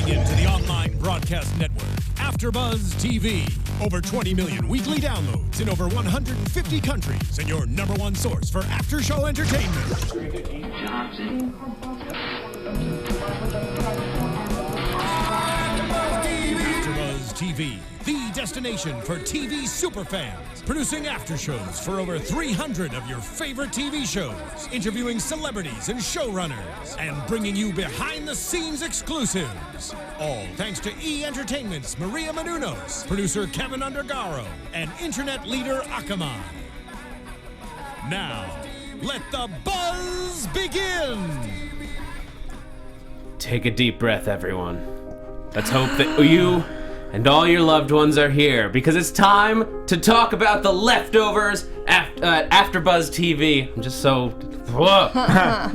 Tuning in to the online broadcast network, AFTERBUZZ TV. Over 20 million weekly downloads in over 150 countries, and your number one source for after-show entertainment. AFTERBUZZ TV, the destination for TV superfans. Producing after shows for over 300 of your favorite TV shows. Interviewing celebrities and showrunners. And bringing you behind-the-scenes exclusives. All thanks to E! Entertainment's Maria Menounos, producer Kevin Undergaro, and internet leader Kaufmann. Now, let the buzz begin! Take a deep breath, everyone. Let's hope that you and all your loved ones are here, because it's time to talk about The Leftovers AfterBuzz TV. I'm just so...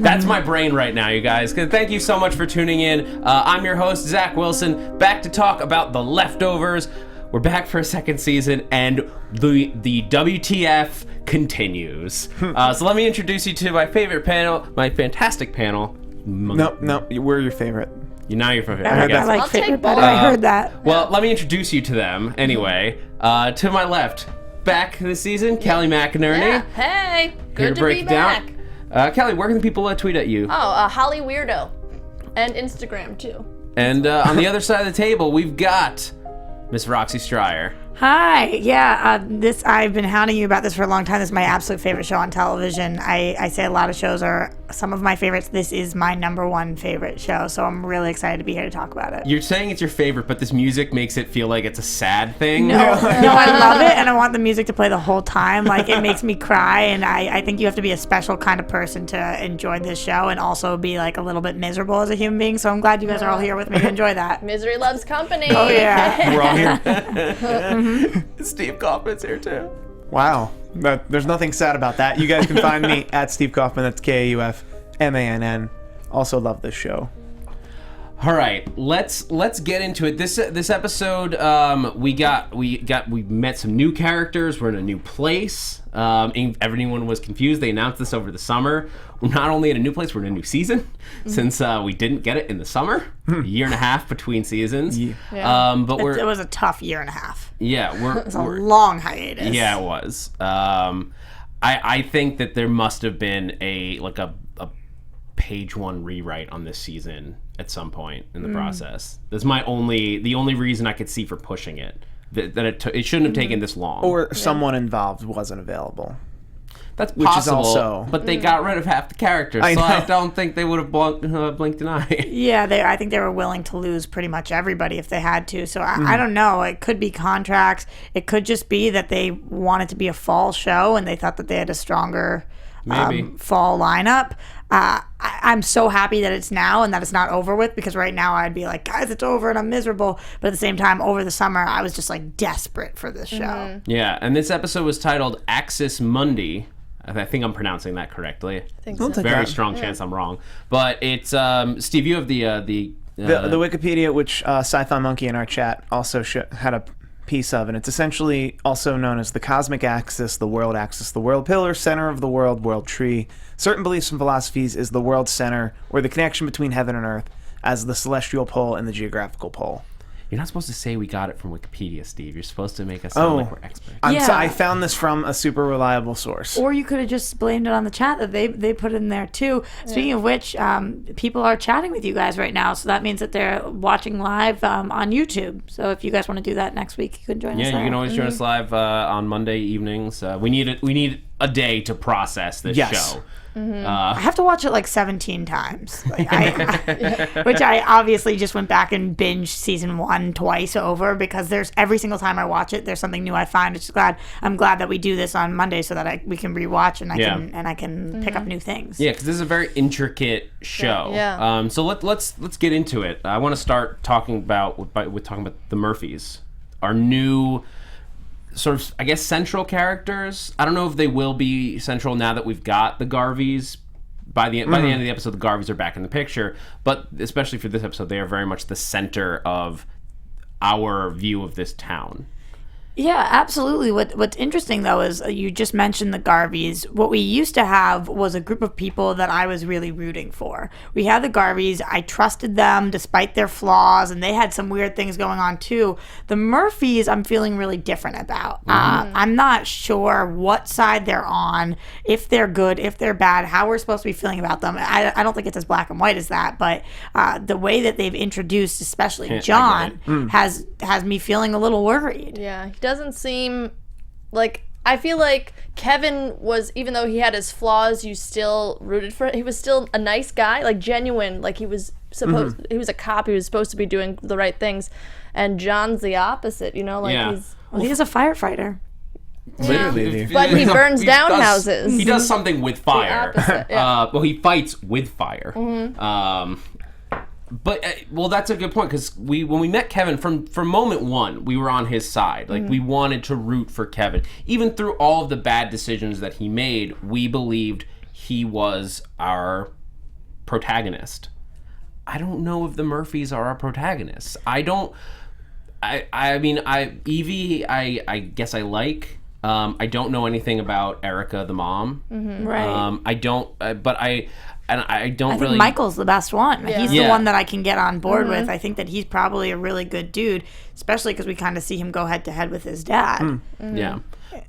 That's my brain right now, you guys. Thank you so much for tuning in. I'm your host, Zach Wilson, back to talk about The Leftovers. We're back for a second season, and the WTF continues. So let me introduce you to my favorite panel, my fantastic panel. No, we're your favorite. Now you're from I like favorite better. I heard that. Well, let me introduce you to them anyway. To my left, back this season, Kelly McInerney. Yeah. Hey, good to be back. Kelly, where can people tweet at you? Holly Weirdo, and Instagram too. And on the other side of the table, we've got Miss Roxy Striar. Hi. Yeah, I've been hounding you about this for a long time. This is my absolute favorite show on television. I say a lot of shows are some of my favorites. This is my number one favorite show, so I'm really excited to be here to talk about it. You're saying it's your favorite, but this music makes it feel like it's a sad thing. No, I love it, and I want the music to play the whole time. Like, it makes me cry, and I think you have to be a special kind of person to enjoy this show and also be, like, a little bit miserable as a human being, so I'm glad you guys are all here with me to enjoy that. Misery loves company. Oh, yeah. We're all here. Steve Kaufmann's here, too. Wow. There's nothing sad about that. You guys can find me at Steve Kaufmann. That's Kaufmann. Also love this show. All right, let's get into it. This episode, we met some new characters. We're in a new place. Everyone was confused. They announced this over the summer. We're not only in a new place, we're in a new season, since we didn't get it in the summer. A year and a half between seasons. Yeah. But it was a tough year and a half. Yeah, it was a long hiatus. Yeah, it was. I think that there must have been a page one rewrite on this season at some point in the process. That's the only reason I could see for pushing it. That it shouldn't have taken this long. Or someone involved wasn't available. That's possible, which is also... but they got rid of half the characters, so I don't think they would have blinked an eye. Yeah, I think they were willing to lose pretty much everybody if they had to, so I don't know. It could be contracts. It could just be that they wanted to be a fall show and they thought that they had a stronger fall lineup. I'm so happy that it's now and that it's not over with, because right now I'd be like, guys, it's over and I'm miserable. But at the same time, over the summer, I was just like desperate for this show. Yeah, and this episode was titled Axis Mundi. I think I'm pronouncing that correctly. I think so. Very strong chance I'm wrong. But it's, Steve, you have the Wikipedia, which Sci-Fi Monkey in our chat also had a piece of, and it's essentially also known as the cosmic axis, the world pillar, center of the world tree. Certain beliefs and philosophies is the world center, or the connection between heaven and earth, as the celestial pole and the geographical pole. You're not supposed to say we got it from Wikipedia, Steve. You're supposed to make us sound like we're experts. I found this from a super reliable source. Or you could have just blamed it on the chat that they put in there too. Yeah. Speaking of which, people are chatting with you guys right now, so that means that they're watching live on YouTube. So if you guys want to do that next week, you can join us. Yeah, you can always join us live on Monday evenings. We need a day to process this show. I have to watch it like 17 times, which I obviously just went back and binged season 1 twice over, because there's every single time I watch it, there's something new I find. I'm glad that we do this on Monday so that we can rewatch and I can pick up new things. Yeah, because this is a very intricate show. Yeah. So let's get into it. I want to start talking about the Murphys, our new sort of, I guess, central characters. I don't know if they will be central now that we've got the Garveys. By the end of the episode, the Garveys are back in the picture, but especially for this episode, they are very much the center of our view of this town. Yeah, absolutely. What's interesting though is you just mentioned the Garveys. What we used to have was a group of people that I was really rooting for. We had the Garveys. I trusted them despite their flaws, and they had some weird things going on too. The Murphys, I'm feeling really different about. I'm not sure what side they're on, if they're good, if they're bad, how we're supposed to be feeling about them. I don't think it's as black and white as that, but the way that they've introduced, especially John, has me feeling a little worried. Yeah, he doesn't seem like. I feel like Kevin was, even though he had his flaws, you still rooted for it. He was still a nice guy, like genuine, like he was supposed. He was a cop. He was supposed to be doing the right things, and John's the opposite. You know, like He's a firefighter. Literally. But he burns down houses. He does something with fire. Opposite, He fights with fire. But that's a good point, because when we met Kevin from moment one, we were on his side. Like we wanted to root for Kevin, even through all of the bad decisions that he made. We believed he was our protagonist. I don't know if the Murphys are our protagonists. Evie, I guess I like. I don't know anything about Erica, the mom. Right. I don't I really. think Michael's the best one. Yeah. He's the one that I can get on board with. I think that he's probably a really good dude, especially because we kind of see him go head to head with his dad. Yeah,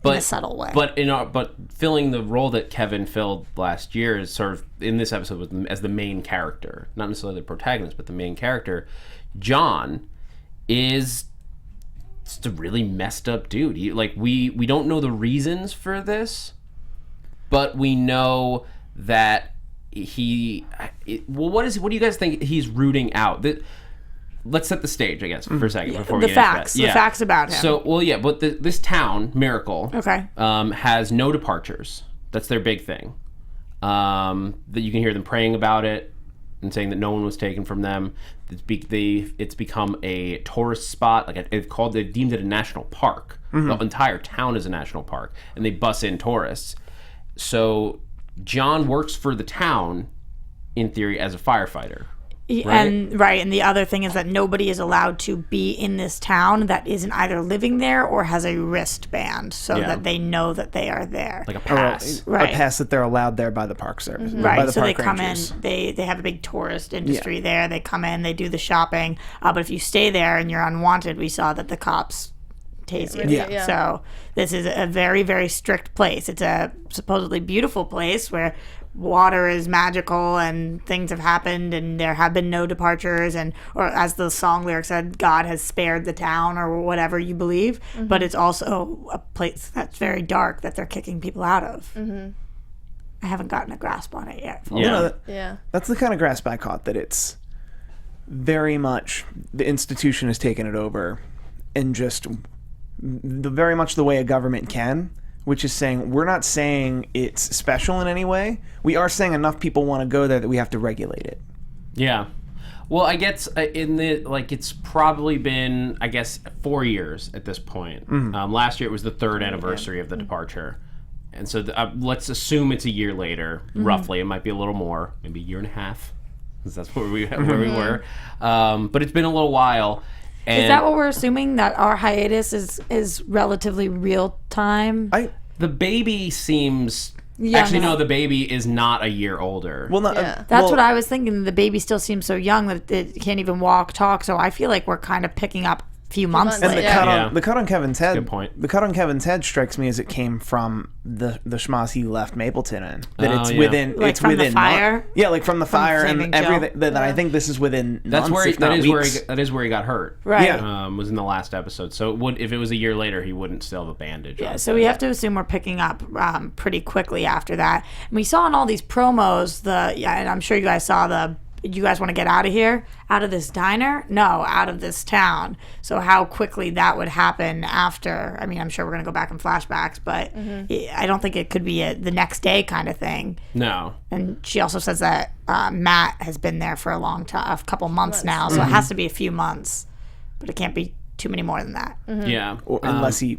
in a subtle way. But filling the role that Kevin filled last year is sort of in this episode as the main character, not necessarily the protagonist, but the main character. John is just a really messed up dude. We don't know the reasons for this, but we know that what do you guys think he's rooting out? Let's set the stage, I guess, for a second before we get facts. into that. The facts about him. So, but this town, Miracle, Okay. Has no departures. That's their big thing. That you can hear them praying about it and saying that no one was taken from them. It's become a tourist spot. They deemed it a national park. The entire town is a national park, and they bus in tourists. So John works for the town, in theory, as a firefighter. And the other thing is that nobody is allowed to be in this town that isn't either living there or has a wristband, so that they know that they are there. Like a pass. A pass that they're allowed there by the Park Service. Right, By the so park they come rangers. in, they have a big tourist industry there. They come in, they do the shopping. But if you stay there and you're unwanted, we saw that the cops tase you. Yeah. So this is a very, very strict place. It's a supposedly beautiful place where water is magical and things have happened and there have been no departures, or as the song lyric said, God has spared the town, or whatever you believe. But it's also a place that's very dark that they're kicking people out of. I haven't gotten a grasp on it yet. That's the kind of grasp I caught, that it's very much the institution has taken it over, and just very much the way a government can, which is saying, we're not saying it's special in any way. We are saying enough people want to go there that we have to regulate it. Yeah. Well, I guess it's probably been, 4 years at this point. Last year it was the 3rd anniversary of the departure. And so let's assume it's a year later, roughly. It might be a little more, maybe a year and a half, because that's where we were. But it's been a little while. And is that what we're assuming, that our hiatus is relatively real time? The baby seems... Young. Actually, no, the baby is not a year older. Well, no, That's what I was thinking. The baby still seems so young that it can't even walk, talk. So I feel like we're kind of picking up a few months and later. the cut on Kevin's head. Good point. The cut on Kevin's head strikes me as it came from the schmoz he left Mapleton in. That it's within, like it's from within the fire. like from the fire and Flaming everything. Joe. That I think this is within. That's months, where if not weeks. that is where he got hurt. Right. Yeah. Was in the last episode. So if it was a year later, he wouldn't still have a bandage. Yeah, on. so we have to assume we're picking up pretty quickly after that. And we saw in all these promos, and I'm sure you guys saw you guys want to get out of here? Out of this diner? No, out of this town. So how quickly that would happen after. I mean, I'm sure we're going to go back in flashbacks, but I don't think it could be the next day kind of thing. No. And she also says that Matt has been there for a long time, a couple months now, so it has to be a few months. But it can't be too many more than that. Yeah. Or unless he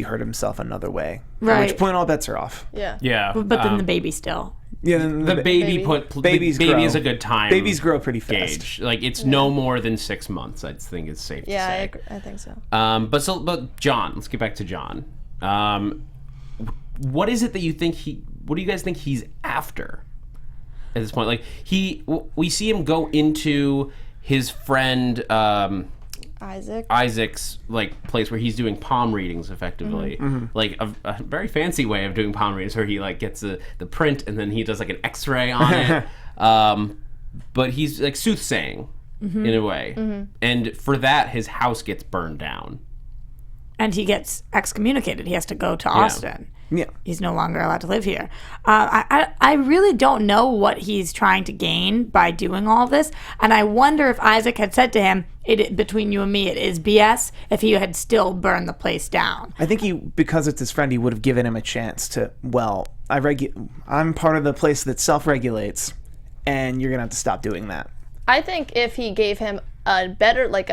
hurt himself another way. Right. At which point all bets are off. Yeah. Yeah. But then the baby still. Yeah, the baby babies baby grow. is a good time. Babies grow pretty fast. Gauge. Like it's no more than 6 months. I think it's safe to say. I think so. But John, let's get back to John. What is it that you think what do you guys think he's after at this point? Like we see him go into his friend Isaac's like place where he's doing palm readings effectively, like a very fancy way of doing palm readings where he like gets the print and then he does like an X-ray on it. But he's like soothsaying in a way, and for that his house gets burned down, and he gets excommunicated. He has to go to Austin. Yeah. He's no longer allowed to live here. I really don't know what he's trying to gain by doing all this. And I wonder if Isaac had said to him, between you and me, it is BS, if he had still burned the place down. I think because it's his friend, he would have given him a chance to, I'm part of the place that self-regulates, and you're going to have to stop doing that. I think if he gave him a better, like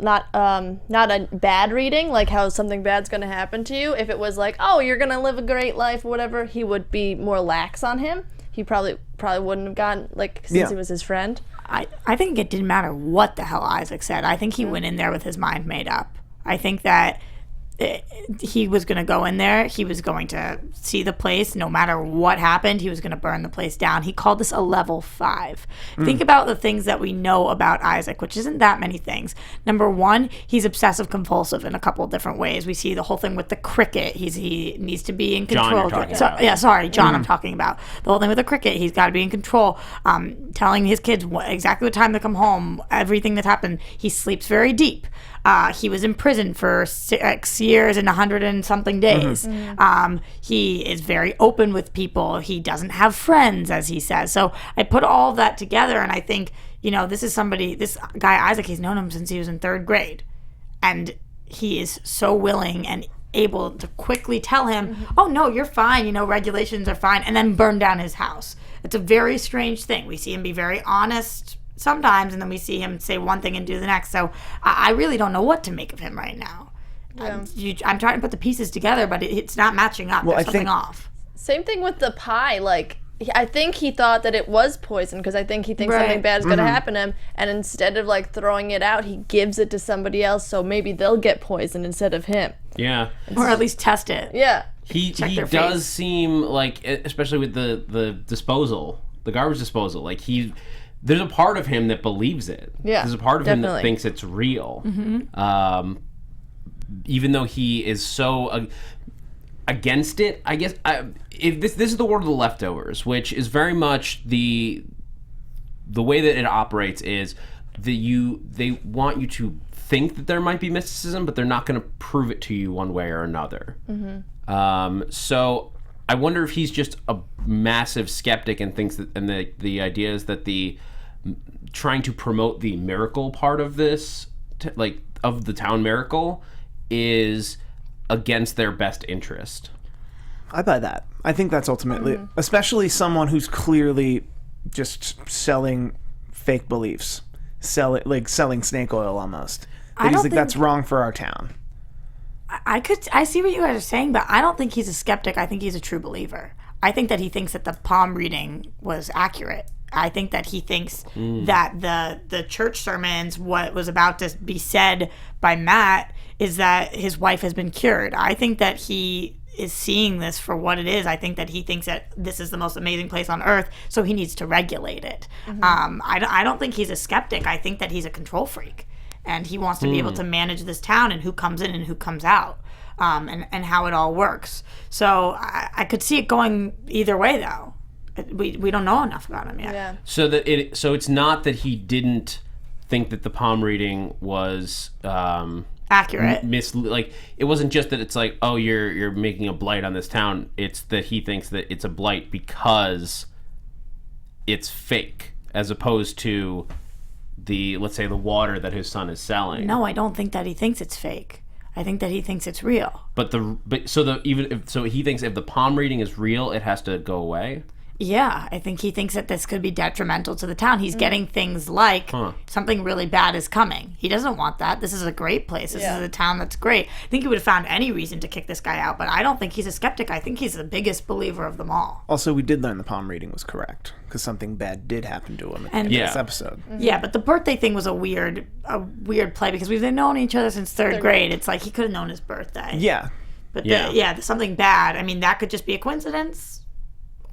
not a bad reading, like how something bad's going to happen to you. If it was like, oh, you're going to live a great life or whatever, he would be more lax on him. He probably wouldn't have gotten, like, since he was his friend. I think it didn't matter what the hell Isaac said. I think he went in there with his mind made up. I think that he was going to go in there. He was going to see the place. No matter what happened, he was going to burn the place down. He called this a level 5. Think about the things that we know about Isaac, which isn't that many things. Number one, he's obsessive compulsive in a couple of different ways. We see the whole thing with the cricket. He needs to be in control. John, I'm talking about the whole thing with the cricket. He's got to be in control. Telling his kids exactly what time to come home, everything that's happened. He sleeps very deep. He was in prison for 6 years and 100 and something days. He is very open with people. He doesn't have friends, as he says. So I put all of that together, and I think, this guy Isaac, he's known him since he was in 3rd grade. And he is so willing and able to quickly tell him, oh, no, you're fine, regulations are fine, and then burn down his house. It's a very strange thing. We see him be very honest sometimes, and then we see him say one thing and do the next. So I really don't know what to make of him right now. I'm trying to put the pieces together, but it's not matching up. There's something off. Same thing with the pie. Like, I think he thought that it was poison because I think he thinks something bad is going to happen to him. And instead of like throwing it out, he gives it to somebody else so maybe they'll get poisoned instead of him. Yeah. Or at least test it. Yeah. He does seem like, especially with the disposal, the garbage disposal, like there's a part of him that believes it. Yeah, there's a part of him that thinks it's real. Even though he is so against it, I guess. If this is the world of the leftovers, which is very much the way that it operates is that they want you to think that there might be mysticism, but they're not going to prove it to you one way or another. So I wonder if he's just a massive skeptic and thinks that, and the idea is that trying to promote the miracle part of this, of the town miracle, is against their best interest. I buy that. I think that's ultimately, especially someone who's clearly just selling fake beliefs, selling snake oil almost. He's like, that's wrong for our town. I see what you guys are saying, but I don't think he's a skeptic. I think he's a true believer. I think that he thinks that the palm reading was accurate. I think that he thinks that the church sermons, what was about to be said by Matt, is that his wife has been cured. I think that he is seeing this for what it is. I think that he thinks that this is the most amazing place on earth, so he needs to regulate it. I don't think he's a skeptic. I think that he's a control freak, and he wants to be able to manage this town and who comes in and who comes out, and how it all works. So I could see it going either way, though. We don't know enough about him yet. Yeah. So it's not that he didn't think that the palm reading was accurate. Like, it wasn't just that it's like, oh, you're making a blight on this town. It's that he thinks that it's a blight because it's fake, as opposed to let's say the water that his son is selling. No, I don't think that he thinks it's fake. I think that he thinks it's real. So he thinks if the palm reading is real, it has to go away. Yeah, I think he thinks that this could be detrimental to the town. He's getting things like something really bad is coming. He doesn't want that. This is a great place. This is a town that's great. I think he would have found any reason to kick this guy out, but I don't think he's a skeptic. I think he's the biggest believer of them all. Also, we did learn the palm reading was correct because something bad did happen to him at the end of this episode. Yeah, but the birthday thing was a weird play because we've known each other since third grade. It's like he could have known his birthday. Yeah. But something bad. I mean, that could just be a coincidence.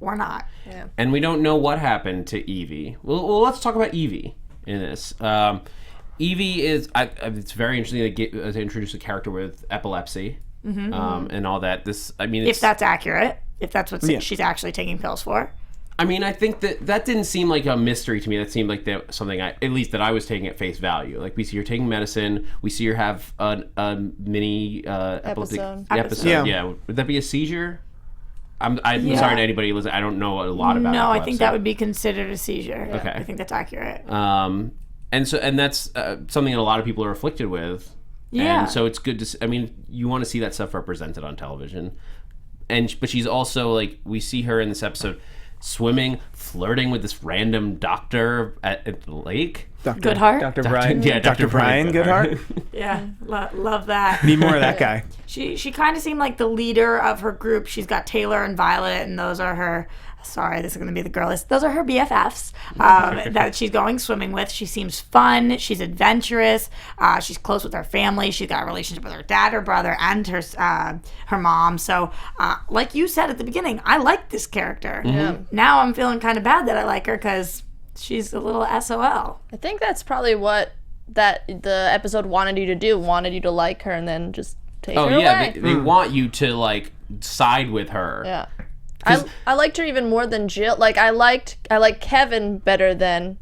Or not. Yeah. And we don't know what happened to Evie. Well, let's talk about Evie in this. Evie is... it's very interesting to introduce a character with epilepsy and all that. If that's accurate. If that's what she's actually taking pills for. I mean, I think that didn't seem like a mystery to me. That seemed like something, at least that I was taking at face value. Like, we see her taking medicine. We see her have a mini epileptic episode. Yeah. Would that be a seizure? I'm sorry to anybody listening. I don't know a lot about No, epilepsy. I think that would be considered a seizure. Okay. I think that's accurate. And that's something that a lot of people are afflicted with. Yeah. And so it's good to you want to see that stuff represented on television. But she's also, like, we see her in this episode swimming, flirting with this random doctor at the lake. Goodhart? Dr. Brian. Yeah, Dr. Brian Goodhart. Yeah, love that. Need more of that guy. She kind of seemed like the leader of her group. She's got Taylor and Violet, and those are her... Sorry, this is going to be the girl list. Those are her BFFs that she's going swimming with. She seems fun. She's adventurous. She's close with her family. She's got a relationship with her dad, her brother, and her mom. So, like you said at the beginning, I like this character. Mm-hmm. Now I'm feeling kind of bad that I like her because she's a little SOL. I think that's probably what the episode wanted you to do. Wanted you to like her and then just take her away. They want you to, like, side with her. Yeah. I liked her even more than Jill. Like, I like Kevin better than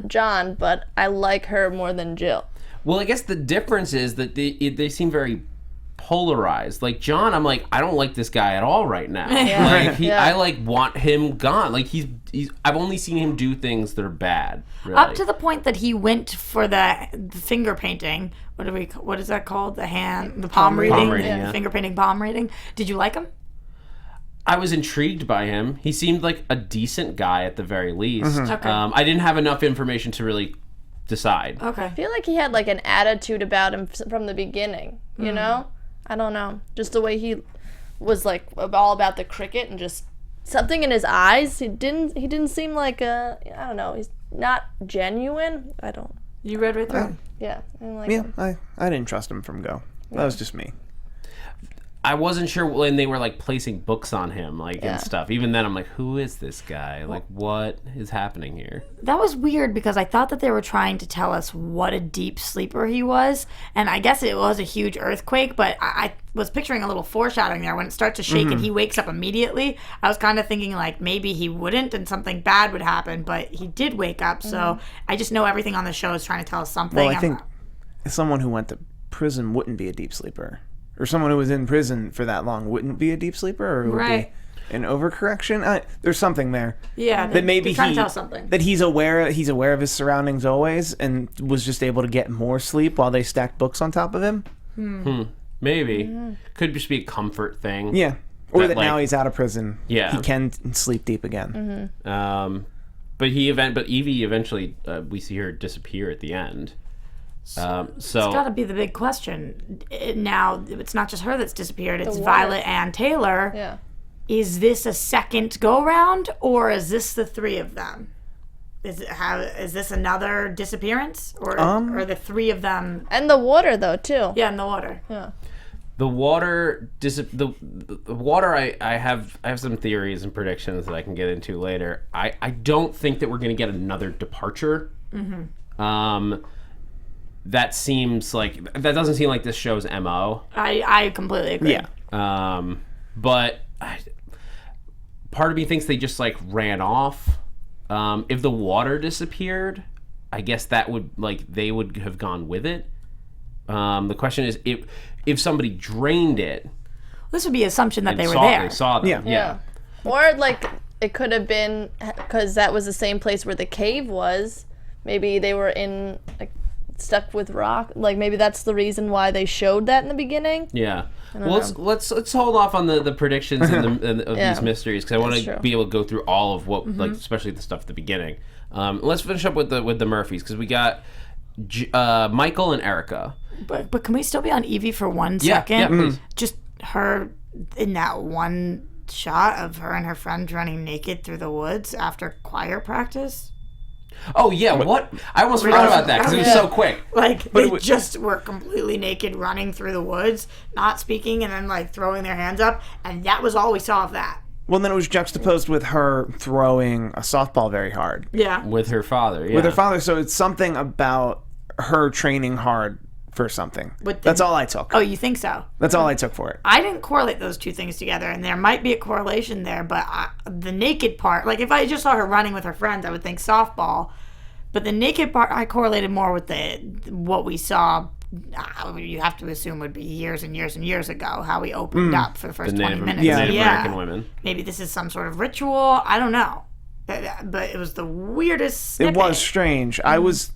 John, but I like her more than Jill. Well, I guess the difference is that they seem very polarized. Like, John, I'm like, I don't like this guy at all right now. Yeah. I want him gone. Like, he's I've only seen him do things that are bad. Really. Up to the point that he went for the finger painting. What is that called? The palm reading. Yeah. Finger painting, palm reading. Did you like him? I was intrigued by him. He seemed like a decent guy at the very least. Mm-hmm. Okay. I didn't have enough information to really decide. Okay. I feel like he had, like, an attitude about him from the beginning, you know? I don't know. Just the way he was, like, all about the cricket and just something in his eyes. He didn't seem like I don't know. He's not genuine. I don't. You read right through him? Yeah. I didn't like him. I didn't trust him from go. That was just me. I wasn't sure when they were, like, placing books on him, like, and stuff. Even then, I'm like, who is this guy? Like, what is happening here? That was weird because I thought that they were trying to tell us what a deep sleeper he was. And I guess it was a huge earthquake, but I was picturing a little foreshadowing there. When it starts to shake and he wakes up immediately, I was kind of thinking, like, maybe he wouldn't and something bad would happen, but he did wake up. So I just know everything on the show is trying to tell us something. Well, I think someone who went to prison wouldn't be a deep sleeper. Or someone who was in prison for that long wouldn't be a deep sleeper, or it would be an overcorrection. There's something there. Yeah, that maybe trying to tell something. That he's aware of his surroundings always, and was just able to get more sleep while they stacked books on top of him. Maybe could just be a comfort thing. Yeah, or that like, now he's out of prison. Yeah, he can sleep deep again. But Evie eventually we see her disappear at the end. So it's got to be the big question. Now, it's not just her that's disappeared. It's Violet and Taylor. Yeah. Is this a second go-round, or is this the three of them? Is this another disappearance? Or the three of them? And the water, though, too. Yeah, in the water. Yeah. The water, the water. I have some theories and predictions that I can get into later. I don't think that we're going to get another departure. That doesn't seem like this show's MO. I completely agree. Yeah. But part of me thinks they just, like, ran off. If the water disappeared, I guess that would, like, they would have gone with it. The question is if somebody drained it. This would be an assumption that they were there. They saw them. Yeah. Or, like, it could have been because that was the same place where the cave was. Maybe they were in, like, stuck with rock. Like maybe that's the reason why they showed that in the beginning. Yeah. Well, let's hold off on the predictions of these mysteries because I want to be able to go through all of what, like, especially the stuff at the beginning. Let's finish up with the Murphys because we got Michael and Erica. But can we still be on Evie for 1 second? Yeah, please. Just her in that one shot of her and her friend running naked through the woods after choir practice. Oh yeah, what? I almost forgot about that because it was so quick. Like they just were completely naked running through the woods, not speaking, and then like throwing their hands up, and that was all we saw of that. Well, then it was juxtaposed with her throwing a softball very hard. Yeah. With her father. Yeah. With her father, so it's something about her training hard for something. That's all I took. Oh, you think so? That's all I took for it. I didn't correlate those two things together, and there might be a correlation there, but the naked part, like if I just saw her running with her friends, I would think softball. But the naked part, I correlated more with what we saw. You have to assume would be years and years and years ago, how we opened up for the first 20 minutes. Native American women. Maybe this is some sort of ritual. I don't know. But it was the weirdest snippet. It was strange. I was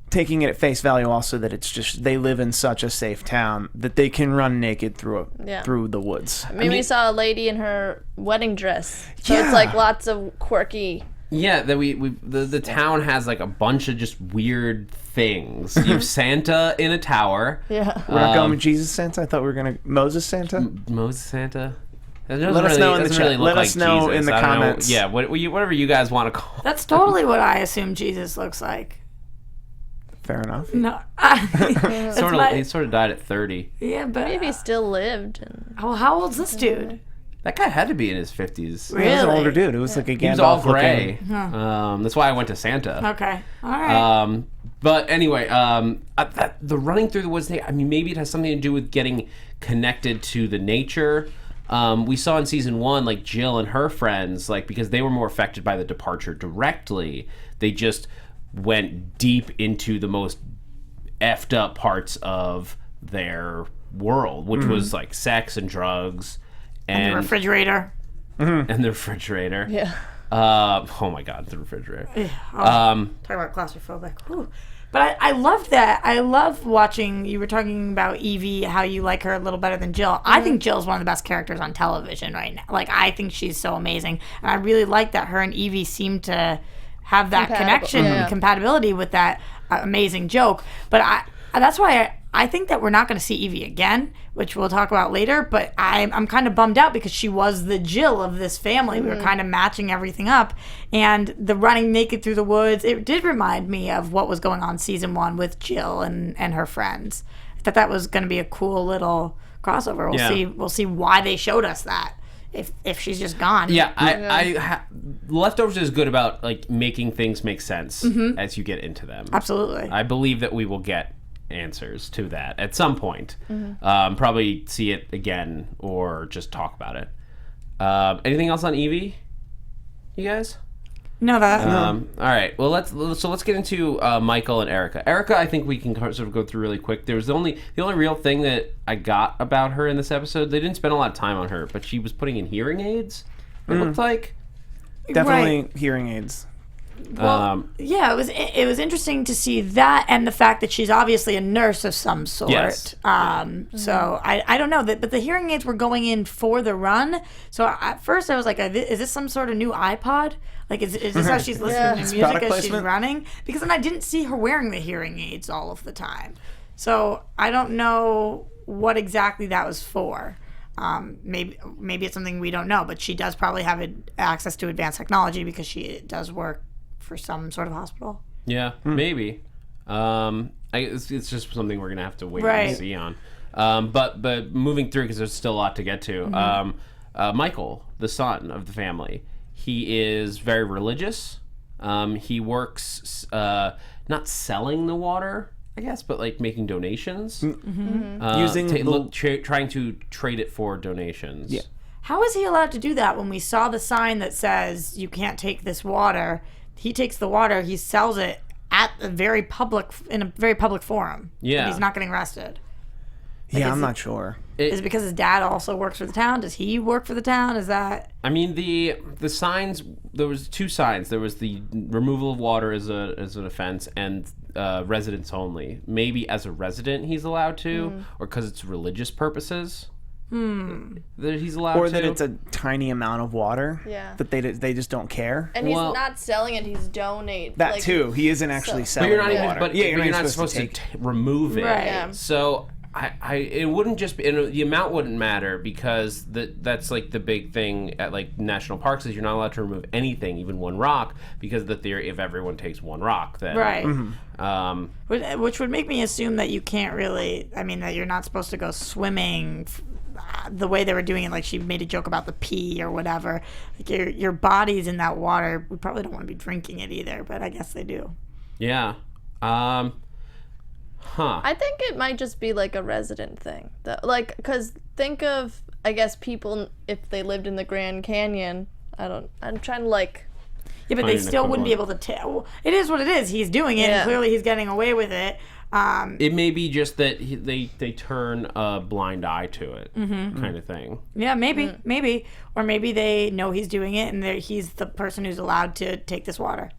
taking it at face value also that it's just they live in such a safe town that they can run naked through the woods. I mean, we saw a lady in her wedding dress. So it's like lots of quirky. Yeah, that the town has like a bunch of just weird things. You have Santa in a tower. Yeah. We're not going with Jesus Santa? I thought we were going to Moses Santa? Moses Santa? Let us know in the chat. Let us know in the comments. Yeah, whatever you guys want to call it. That's totally what I assume Jesus looks like. Fair enough. No. He sort of died at 30. Yeah, but maybe he still lived. Oh, how old's this dude? That guy had to be in his 50s. Really? He was an older dude. It was like a Gandalf. He was all gray. Huh. That's why I went to Santa. Okay. All right. But anyway, the running through the woods thing, I mean, maybe it has something to do with getting connected to the nature. We saw in season 1, like Jill and her friends, like because they were more affected by the departure directly, they just went deep into the most effed up parts of their world, which was like sex and drugs and the refrigerator. And the refrigerator. Yeah. Oh my God, the refrigerator. Talk about claustrophobic. Whew. But I love that. I love watching. You were talking about Evie, how you like her a little better than Jill. I think Jill's one of the best characters on television right now. Like, I think she's so amazing. And I really like that her and Evie seem to have that connection, compatibility with that amazing joke. But that's why I think that we're not going to see Evie again, which we'll talk about later. But I'm kind of bummed out because she was the Jill of this family. We were kind of matching everything up. And the running naked through the woods, it did remind me of what was going on season 1 with Jill and her friends. I thought that was going to be a cool little crossover. We'll see why they showed us that. If she's just gone. Yeah, Leftovers is good about like making things make sense as you get into them. Absolutely. I believe that we will get answers to that at some point. Probably see it again or just talk about it. Anything else on Evie, you guys? No, all right. Well, let's get into Michael and Erica. Erica, I think we can sort of go through really quick. There was the only real thing that I got about her in this episode. They didn't spend a lot of time on her, but she was putting in hearing aids. It looked like definitely hearing aids. Well, yeah, it was interesting to see that, and the fact that she's obviously a nurse of some sort. Yes. So I don't know that, but the hearing aids were going in for the run. So at first I was like, is this some sort of new iPod? Like, is this how she's listening to music as she's running? Because then I didn't see her wearing the hearing aids all of the time. So I don't know what exactly that was for. Maybe it's something we don't know, but she does probably have access to advanced technology because she does work for some sort of hospital. Yeah, maybe. It's just something we're gonna have to wait and see on. But moving through because there's still a lot to get to. Michael, the son of the family, he is very religious. He works not selling the water, I guess, but like making donations. Using trying to trade it for donations. Yeah. How is he allowed to do that when we saw the sign that says you can't take this water? He takes the water, he sells it in a very public forum. Yeah. And he's not getting arrested. Like, I'm not sure. Is it because his dad also works for the town? Does he work for the town? Is that... I mean, the signs, there was 2 signs. There was the removal of water as an offense and residents only. Maybe as a resident he's allowed to, or because it's religious purposes. That he's allowed to. Or that it's a tiny amount of water. Yeah. That they just don't care. And he's not selling it; he's donating. That too. He isn't actually selling But you're not water. even. But you're not supposed to remove it. Right. Yeah. So it wouldn't just be, and the amount wouldn't matter because that's like the big thing at like national parks is you're not allowed to remove anything, even one rock, because the theory if everyone takes one rock, then right. Which would make me assume that you can't really. I mean, that you're not supposed to go swimming. The way they were doing it, like she made a joke about the pee or whatever. Like your body's in that water. We probably don't want to be drinking it either, but I guess they do. Yeah. I think it might just be like a resident thing. Like, because think of, I guess, people, if they lived in the Grand Canyon. I'm trying to like. Yeah, but they still wouldn't be able to tell. It is what it is. He's doing it, and clearly he's getting away with it. It may be just that they turn a blind eye to it, kind of thing. Yeah, maybe. Or maybe they know he's doing it, and he's the person who's allowed to take this water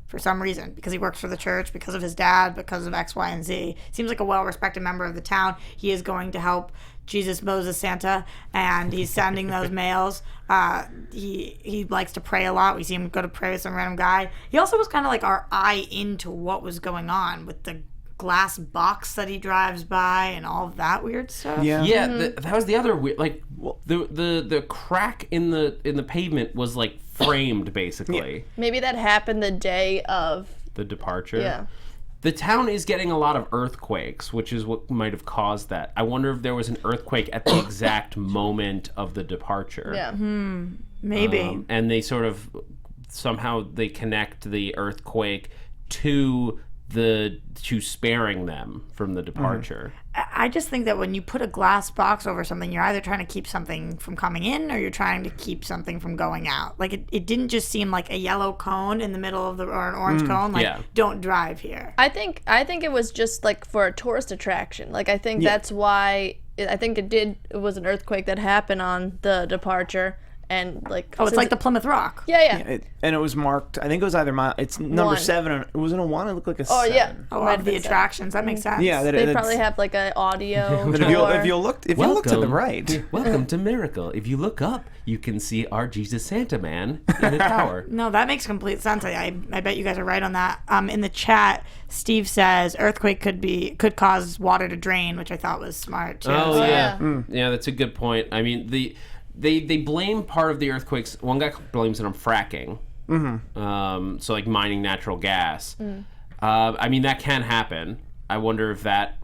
for some reason, because he works for the church, because of his dad, because of X, Y, and Z. Seems like a well-respected member of the town. He is going to help Jesus, Moses, Santa, and he's sending those mails. He likes to pray a lot. We see him go to pray with some random guy. He also was kind of like our eye into what was going on with the glass box that he drives by and all of that weird stuff. Yeah. That was the other weird. Like the crack in the pavement was like framed basically. Yeah. Maybe that happened the day of the departure. Yeah. The town is getting a lot of earthquakes, which is what might have caused that. I wonder if there was an earthquake at the exact moment of the departure. Yeah. Maybe. And they sort of somehow they connect the earthquake to sparing them from the departure. I just think that when you put a glass box over something, you're either trying to keep something from coming in or you're trying to keep something from going out. Like it didn't just seem like a yellow cone in the middle of or an orange cone. Like don't drive here. I think it was just like for a tourist attraction. Like I think that's why I think it was an earthquake that happened on the departure. And like it's like the Plymouth Rock. Yeah. And it was marked. I think it was either it's number 1. 7. Was it a 1? It looked like a 7. Yeah. Of the attractions. That makes sense. Yeah, they probably have like an audio. If you look to the right, welcome to Miracle. If you look up, you can see our Jesus Santa Man in the tower. No, that makes complete sense. I bet you guys are right on that. In the chat, Steve says earthquake could cause water to drain, which I thought was smart too. Oh yeah, yeah, that's a good point. I mean They blame part of the earthquakes. One guy blames it on fracking. So like mining natural gas. I mean that can happen. I wonder if that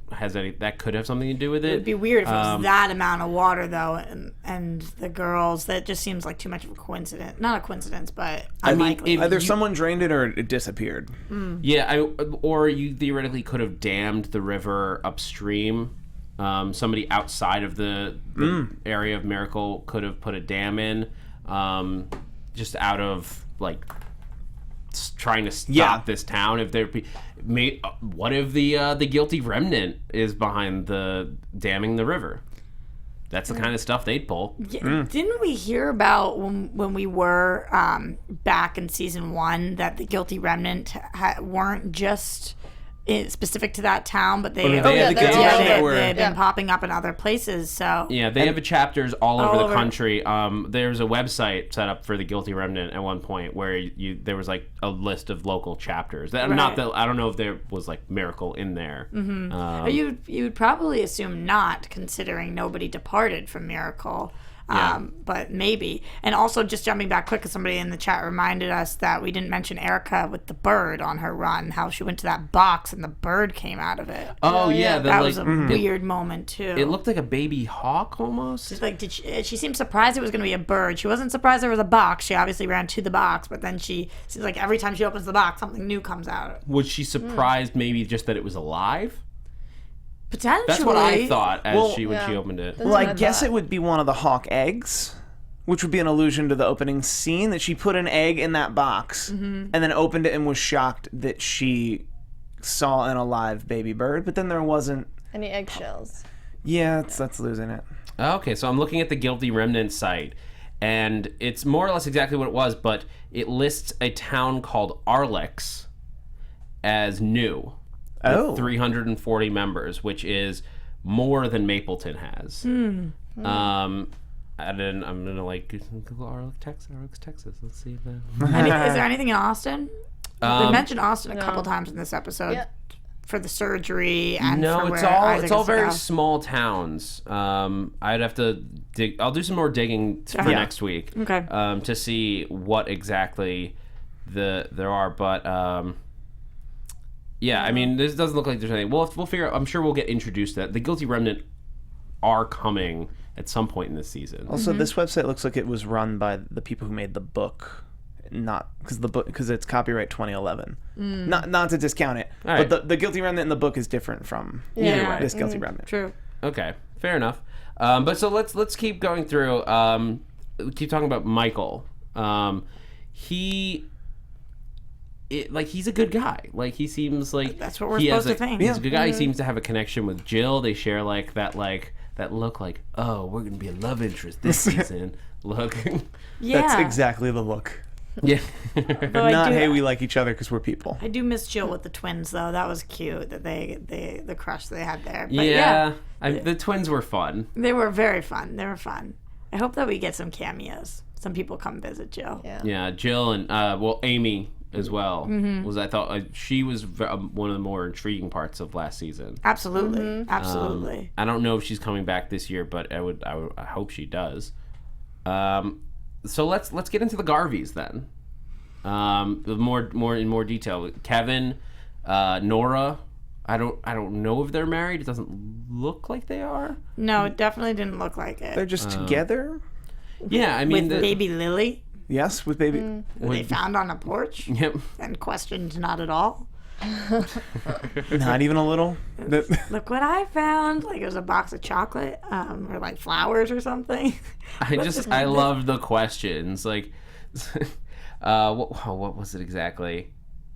could have something to do with it. It would be weird if it was that amount of water though, and the girls. That just seems like too much of a coincidence. Not a coincidence, but unlikely. Either someone drained it or it disappeared. Yeah, or you theoretically could have dammed the river upstream. Somebody outside of the area of Miracle could have put a dam in, just out of like trying to stop this town. If what if the guilty remnant is behind the damming the river? That's the kind of stuff they'd pull. Yeah, didn't we hear about when we were back in season 1 that the guilty remnant weren't just specific to that town, but they've been popping up in other places. So yeah, they have chapters all over the country. There's a website set up for the Guilty Remnant at one point where there was like a list of local chapters. Not that I don't know if there was like Miracle in there. You'd probably assume not, considering nobody departed from Miracle. But maybe. And also, just jumping back quick, because somebody in the chat reminded us that we didn't mention Erica with the bird on her run, how she went to that box and the bird came out of it. Oh, yeah. That was a weird moment, too. It looked like a baby hawk, almost. Just like, she seemed surprised it was going to be a bird. She wasn't surprised there was a box. She obviously ran to the box, but then she seems like every time she opens the box, something new comes out. Was she surprised maybe just that it was alive? Potentially. That's what I thought when she opened it. Well, I guess it would be one of the hawk eggs, which would be an allusion to the opening scene, that she put an egg in that box and then opened it and was shocked that she saw an alive baby bird, but then there wasn't any eggshells. Yeah, that's losing it. Okay, so I'm looking at the Guilty Remnant site, and it's more or less exactly what it was, but it lists a town called Arlex as new. Oh. with 340 members, which is more than Mapleton has. And then I'm gonna Google Texas. Let's see if that. Is there anything in Austin? They mentioned Austin a couple times in this episode. Yeah. For the surgery and No, for it's where all Isaac it's all has to very go. small towns. I'd have to dig. I'll do some more digging for Yeah. next week. Okay. To see what exactly there are, but yeah, I mean, this doesn't look like there's anything. We'll figure out. I'm sure we'll get introduced to that. The Guilty Remnant are coming at some point in this season. Also, this website looks like it was run by the people who made the book, not because it's copyright 2011. Not to discount it, All right. but the Guilty Remnant in the book is different from this Guilty Remnant. True. Okay, fair enough. But so let's keep going through. Keep talking about Michael. He's a good guy. Like, he seems like That's what we're supposed to think. He's a good guy. He seems to have a connection with Jill. They share that look like, oh, we're gonna be a love interest this season. Look. Yeah. That's exactly the look. Yeah. Though I Not, do- hey, we like each other because we're people. I do miss Jill with the twins, though. That was cute that the crush they had there. But Yeah. The twins were fun. they were very fun. They were fun. I hope that we get some cameos. Some people come visit Jill. Yeah. Yeah, Jill and Amy as well. I thought she was one of the more intriguing parts of last season. Absolutely. Absolutely. I don't know if she's coming back this year, but I hope she does. So let's get into the Garveys then. More in more detail. Kevin, Nora. I don't know if they're married. It doesn't look like they are. No, it definitely didn't look like it. They're just together. Yeah, I mean, With baby Lily, Yes, with baby. who they found on a porch Yep. and questioned not at all. Not even a little. Look what I found. Like, it was a box of chocolate or like flowers or something. I love the questions. Like, what was it exactly?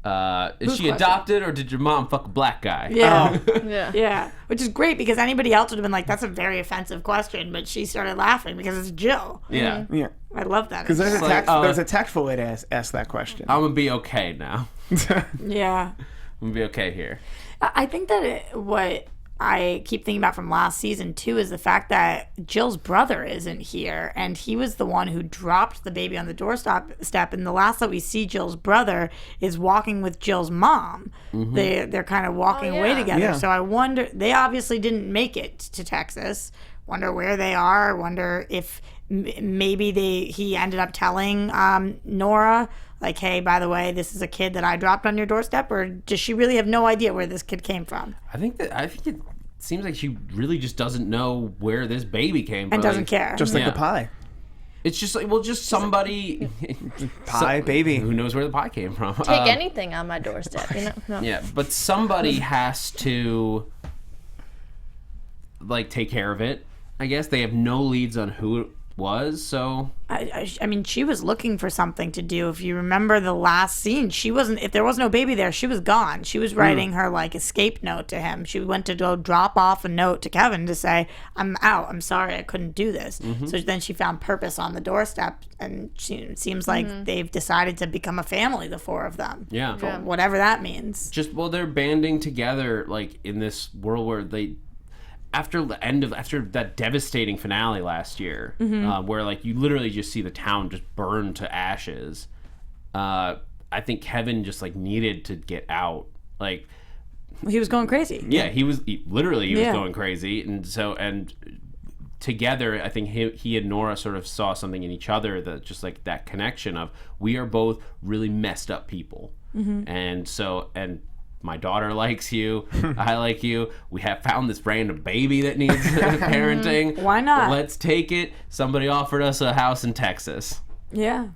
Is she question? adopted, or did your mom fuck a black guy? Yeah. Yeah. Yeah. Which is great because anybody else would have been like, that's a very offensive question. But she started laughing because it's Jill. Yeah. Yeah, I love that. because there's like, there's a tactful way to ask that question. I'm gonna be okay now. Yeah. I'm gonna be okay here. I think that what I keep thinking about from last season too is the fact that Jill's brother isn't here, and he was the one who dropped the baby on the doorstep. And the last that we see Jill's brother is walking with Jill's mom. They're kind of walking away together. Yeah. So I wonder, they obviously didn't make it to Texas. Wonder where they are. Wonder if maybe he ended up telling Nora, like, hey, by the way, this is a kid that I dropped on your doorstep, or does she really have no idea where this kid came from I think it seems like she really just doesn't know where this baby came from. and doesn't care? Just like Yeah. the pie. It's just like, just somebody Pie, baby. who knows where the pie came from. Take anything on my doorstep, you know? No. Yeah, but somebody has to take care of it. I guess they have no leads on who it was, so I mean, she was looking for something to do. If you remember the last scene, she wasn't. If there was no baby there, she was gone. She was writing her escape note to him. She went to go drop off a note to Kevin to say, "I'm out. I'm sorry, I couldn't do this." So then she found purpose on the doorstep, and it seems like they've decided to become a family, the four of them. yeah. For whatever that means. They're banding together in this world where they. After that devastating finale last year, where you literally just see the town just burn to ashes, I think Kevin just needed to get out. He was going crazy. Yeah, he was literally Yeah. going crazy, and together, I think he and Nora sort of saw something in each other that just that connection of, we are both really messed up people, and my daughter likes you. I like you. We have found this random baby that needs parenting. Why not? Let's take it. Somebody offered us a house in Texas. Yeah.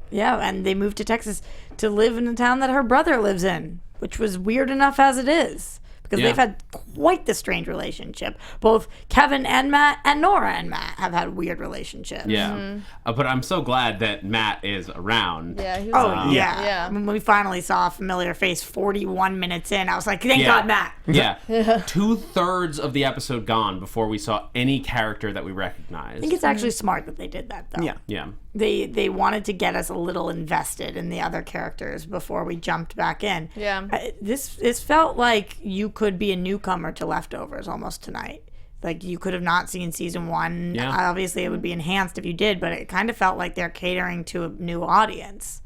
Yeah, and they moved to Texas to live in a town that her brother lives in, which was weird enough as it is. Because they've had quite the strange relationship. Both Kevin and Matt, and Nora and Matt, have had weird relationships. Yeah. But I'm so glad that Matt is around. Yeah, he was Oh, yeah. Yeah. When we finally saw a familiar face 41 minutes in, I was like, thank Yeah. God, Matt. Yeah. 2/3 of the episode gone before we saw any character that we recognized. I think it's actually smart that they did that, though. Yeah. Yeah. They wanted to get us a little invested in the other characters before we jumped back in. Yeah. This felt like you could be a newcomer to Leftovers almost tonight. Like, you could have not seen season 1. Yeah. Obviously, it would be enhanced if you did, but it kind of felt like they're catering to a new audience.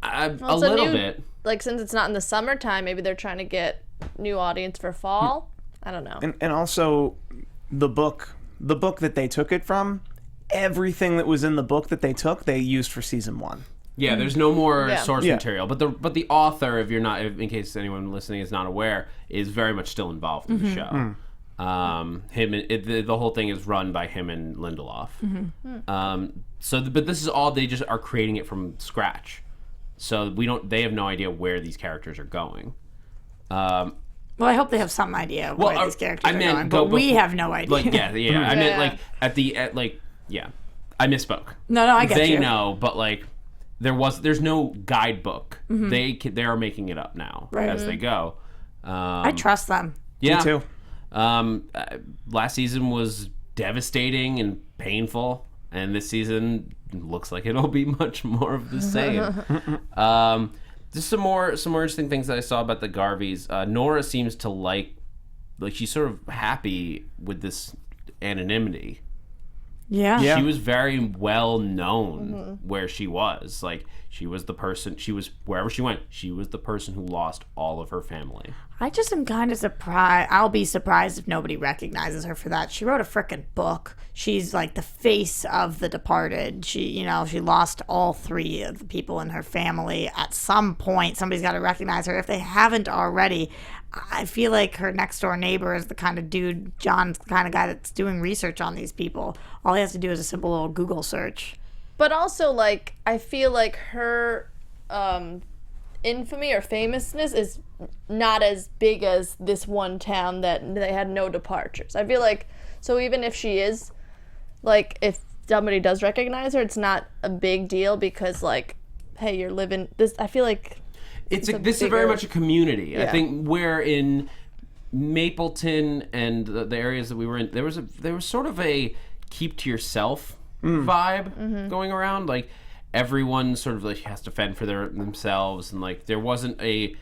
A little bit. Like, since it's not in the summertime, maybe they're trying to get new audience for fall. I don't know. And also, the book that they took it from, everything that was in the book that they took, they used for season 1. Yeah, there's no more source Yeah. material, but the author, if you're not, in case anyone listening is not aware, is very much still involved in the show. The whole thing is run by him and Lindelof. But this is all, they just are creating it from scratch. So they have no idea where these characters are going. Well, I hope they have some idea of where these characters are going, but we have no idea. Like, I meant like I misspoke. No, I get you. They know, but like there's no guidebook. They are making it up now as they go. I trust them. Yeah. Me too. Last season was devastating and painful, and this season looks like it'll be much more of the same. Just some more interesting things that I saw about the Garveys. Nora seems to like she's sort of happy with this anonymity. Yeah. She was very well known where she was. Like, she was the person, wherever she went, she was the person who lost all of her family. I just am kind of surprised. I'll be surprised if nobody recognizes her for that. She wrote a frickin' book. She's like the face of The Departed. She lost all 3 of the people in her family. At some point, somebody's got to recognize her. If they haven't already, I feel like her next door neighbor is the kind of dude, John's the kind of guy that's doing research on these people. All he has to do is a simple little Google search. But also, like, I feel like her infamy or famousness is not as big as this one town that they had no departures. I feel like, so even if she is, like, if somebody does recognize her, it's not a big deal because, like, hey, you're living this. I feel like this is very much a community. Yeah. I think where in Mapleton and the areas that we were in, there was sort of a keep to yourself vibe going around. Like, everyone sort of like has to fend for themselves, and like there wasn't a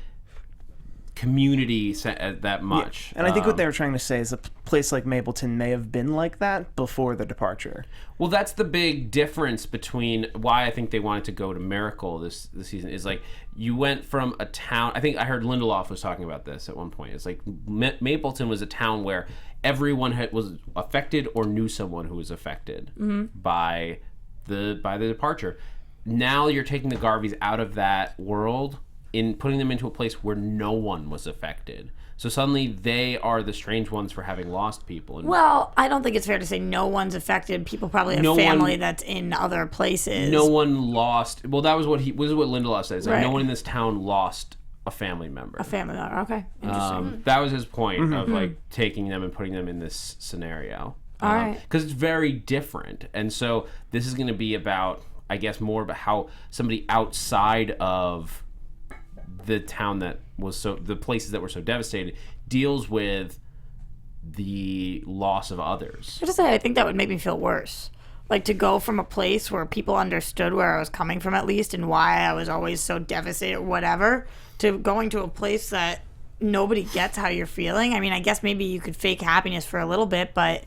community that much. Yeah. And I think what they were trying to say is a place like Mapleton may have been like that before the departure. Well, that's the big difference between why I think they wanted to go to Miracle this season, is like you went from a town, I think I heard Lindelof was talking about this at one point. It's like Mapleton was a town where everyone was affected or knew someone who was affected by the departure. Now you're taking the Garveys out of that world in putting them into a place where no one was affected. So suddenly they are the strange ones for having lost people. And well, I don't think it's fair to say no one's affected. People probably have family that's in other places. No one lost. Well, that was what Lindelof said. It's like no one in this town lost a family member. A family member. Okay, interesting. That was his point of like taking them and putting them in this scenario. All right. Because it's very different, and so this is going to be about, I guess, more about how somebody outside of the town that was the places that were so devastated deals with the loss of others. I just say I think that would make me feel worse. Like, to go from a place where people understood where I was coming from, at least, and why I was always so devastated or whatever, to going to a place that nobody gets how you're feeling. I mean, I guess maybe you could fake happiness for a little bit, but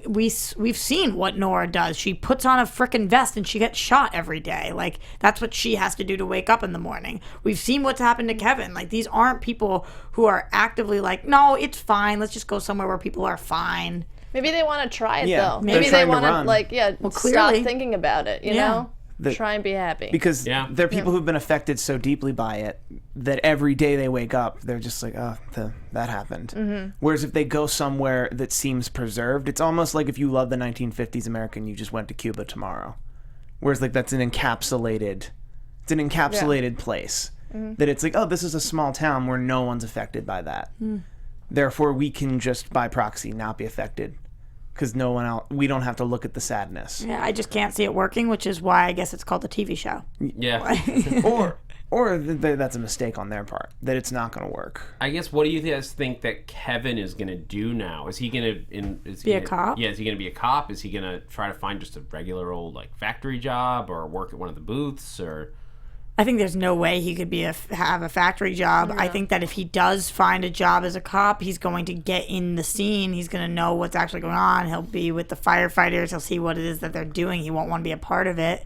we've seen what Nora does. She puts on a frickin' vest and she gets shot every day. Like, that's what she has to do to wake up in the morning. We've seen what's happened to Kevin. Like, these aren't people who are actively like, no, it's fine, let's just go somewhere where people are fine. Maybe they want to try it, Yeah, though. Maybe they want to, like, stop clearly. thinking about it, you know? Try and be happy. Because there are people who've been affected so deeply by it that every day they wake up, they're just like, oh, that happened. Whereas if they go somewhere that seems preserved, it's almost like if you love the 1950s America and you just went to Cuba tomorrow. Whereas, like, that's an encapsulated place. That it's like, oh, this is a small town where no one's affected by that. Therefore, we can just, by proxy, not be affected. Because no one else, we don't have to look at the sadness. Yeah, I just can't see it working, which is why I guess it's called a TV show. Yeah. Or that's a mistake on their part, that it's not going to work. I guess, what do you guys think that Kevin is going to do now? Is he going to... Be a cop? Yeah, is he going to be a cop? Is he going to try to find just a regular old, like, factory job or work at one of the booths, or... I think there's no way he could have a factory job. I think that if he does find a job as a cop, he's going to get in the scene. He's going to know what's actually going on. He'll be with the firefighters. He'll see what it is that they're doing. He won't want to be a part of it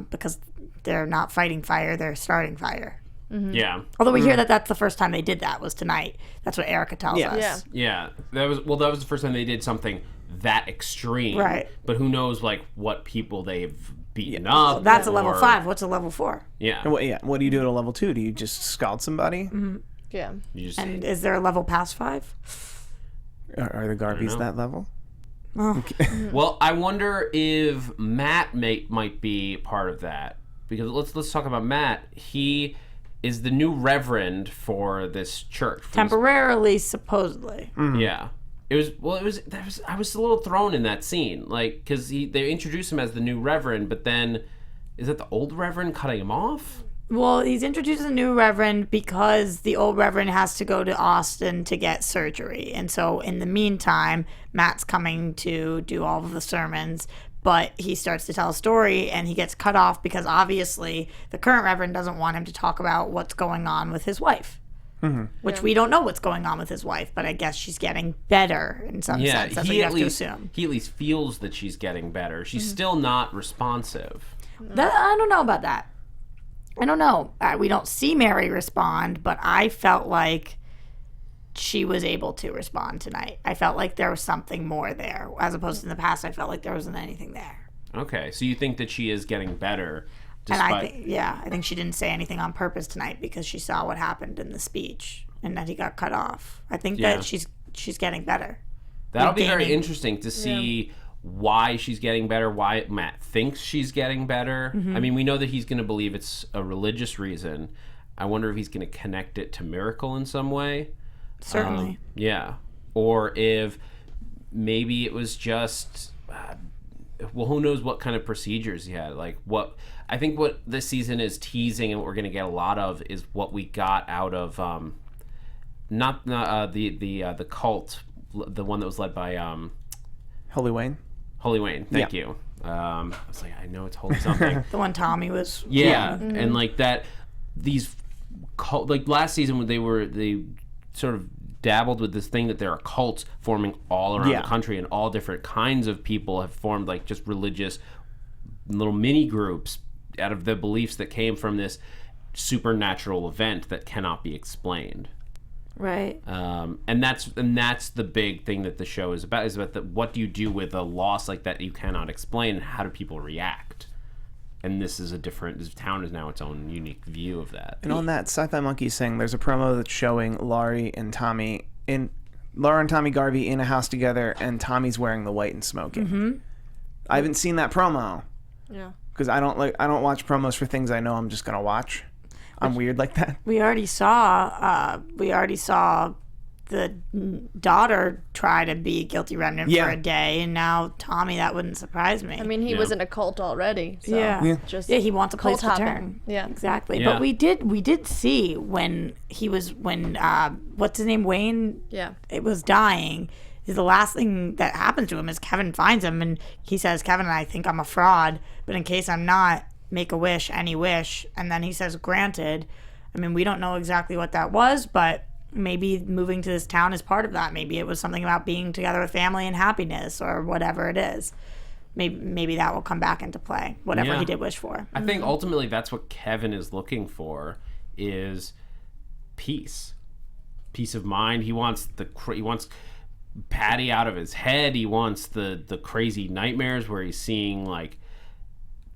because they're not fighting fire. They're starting fire. Mm-hmm. Yeah. Although we hear that that's the first time they did that was tonight. That's what Erica tells us. Yeah. That was the first time they did something that extreme. Right. But who knows, like, what people they've beaten up. That's a level 5. What's a level 4? Yeah. And what do you do at a level 2? Do you just scald somebody? Mm-hmm. Yeah. You just, And is there a level past 5? Are the Garveys that level? Oh. well, I wonder if Matt might be part of that, because let's talk about Matt. He is the new reverend for this church. Temporarily, supposedly. Yeah. I was a little thrown in that scene, like, because they introduce him as the new reverend, but then is that the old reverend cutting him off? Well, he's introduced a new reverend because the old reverend has to go to Austin to get surgery. And so in the meantime, Matt's coming to do all of the sermons, but he starts to tell a story and he gets cut off because obviously the current reverend doesn't want him to talk about what's going on with his wife. Mm-hmm. Which we don't know what's going on with his wife, but I guess she's getting better in some sense. That's what you have to assume. He at least feels that she's getting better. She's still not responsive. I don't know about that. I don't know. We don't see Mary respond, but I felt like she was able to respond tonight. I felt like there was something more there. As opposed to in the past, I felt like there wasn't anything there. Okay, so you think that she is getting better? And I think she didn't say anything on purpose tonight because she saw what happened in the speech and that he got cut off. I think that she's getting better. That'll be very interesting to see why she's getting better, why Matt thinks she's getting better. Mm-hmm. I mean, we know that he's going to believe it's a religious reason. I wonder if he's going to connect it to miracle in some way. Certainly. Or if maybe it was just... well, who knows what kind of procedures he had. Like, I think what this season is teasing and what we're going to get a lot of is what we got out of the cult, the one that was led by Holy Wayne. Holy Wayne, thank you. I was like, I know it's Holy something. The one Tommy was. Yeah, and like that, these cult, like last season when they sort of dabbled with this thing that there are cults forming all around the country, and all different kinds of people have formed like just religious little mini groups out of the beliefs that came from this supernatural event that cannot be explained. Right. And that's the big thing that the show is about what do you do with a loss like that you cannot explain, and how do people react? And this town is now its own unique view of that. And on that, Sci-Fi Monkey saying there's a promo that's showing Laura and Tommy Garvey in a house together, and Tommy's wearing the white and smoking. Mm-hmm. I haven't seen that promo. Yeah. Because I don't watch promos for things I know I'm just gonna watch. I'm weird like that. We already saw the daughter try to be guilty remnant for a day, and now Tommy, that wouldn't surprise me. I mean, he was in a cult already. So he wants a place to hopping. turn. Yeah, exactly. Yeah. But we did see when what's his name, Wayne? Yeah, it was dying. The last thing that happens to him is Kevin finds him, and he says, "Kevin, I think I'm a fraud, but in case I'm not, make a wish, any wish." And then he says, "Granted." I mean, we don't know exactly what that was, but maybe moving to this town is part of that. Maybe it was something about being together with family and happiness, or whatever it is. Maybe that will come back into play, whatever he did wish for. I think ultimately that's what Kevin is looking for, is peace of mind. He wants Patty out of his head. He wants the crazy nightmares where he's seeing like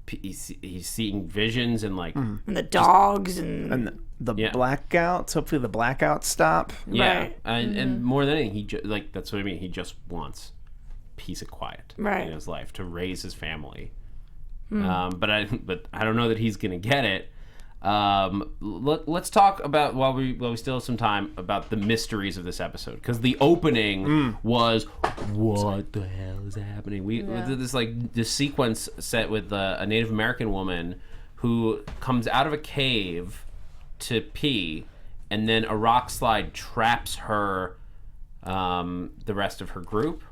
he's seeing visions and like and the dogs and the blackouts. Hopefully the blackouts stop. Right. And more than anything, that's what I mean. He just wants peace and quiet in his life to raise his family. But I don't know that he's gonna get it. Let's talk about while we still have some time about the mysteries of this episode, because the opening was what the hell is happening? This sequence set with a Native American woman who comes out of a cave to pee, and then a rock slide traps her, the rest of her group.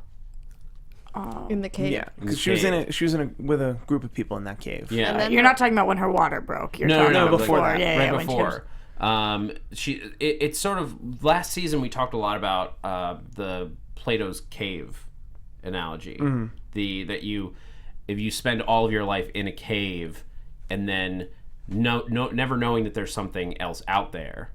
In the cave. Yeah, because she was in a with a group of people in that cave. Yeah, And then You're not talking about when her water broke. You're talking about before that. Yeah, right when she was- before. It's sort of last season we talked a lot about the Plato's cave analogy. If you spend all of your life in a cave and then never knowing that there's something else out there,